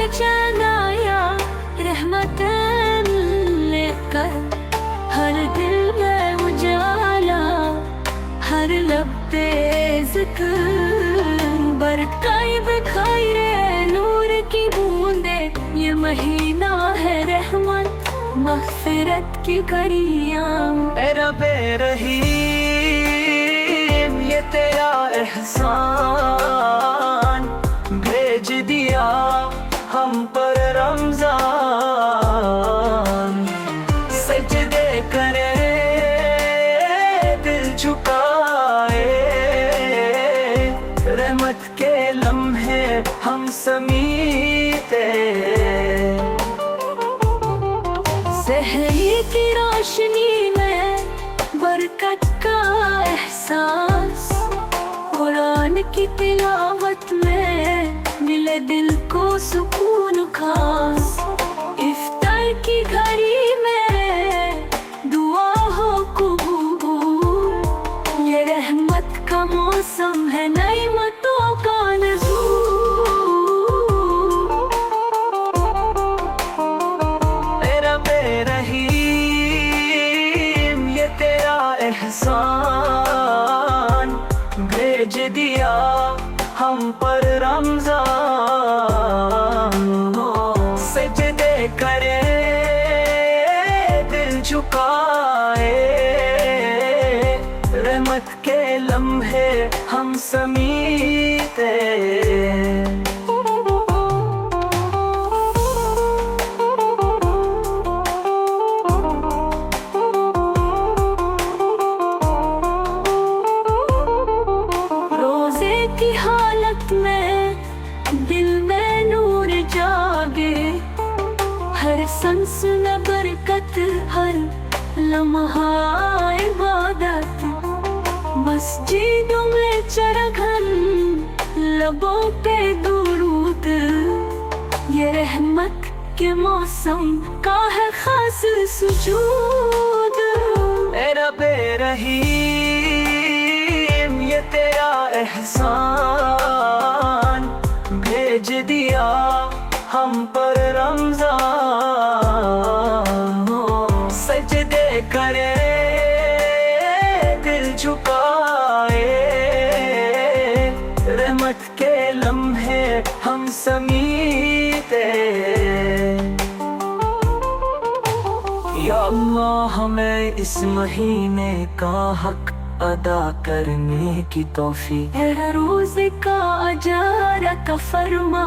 चैन आया रहमतें लेकर, हर दिल में उजाला, हर लब पे ज़िक्र बरकाई बिखाई रे नूर की बूंदे। ये महीना है रहमत मग़फ़िरत की कड़ियाँ। ऐ रब्बे रहीम ये तेरा एहसान, भेज दिया हम पर रमज़ान। सजदे करे दिल झुकाए, रहमत के लम्हे हम समीते। सहरी की रोशनी में बरकत का एहसास, कुरान की तिलावत में मिले दिल को सुकून खास। इफ्तार की घड़ी में दुआ हो कबूल, ये रहमत का मौसम है नेमतों का नुज़ूल। एहसान भेज दिया हम पर रमज़ान। सजदे करे दिल झुकाए, रहमत के लम्हे हम समीते। की हालत में दिल में नूर जागे, हर सांस में बरकत, हर लम्हा इबादत। मस्जिदों में चरखन, लबों पे दुरूद, ये रहमत के मौसम का है खास सुजूद। ऐ रब्बे रहीम ये तेरा एहसान, भेज दिया हम पर रमज़ान। सजदे करे दिल झुकाए, रहमत के लम्हे हम समीते। या अल्लाह हमें इस महीने का हक अदा करने की तौफीक, हर रोज़ का अजर अता फरमा।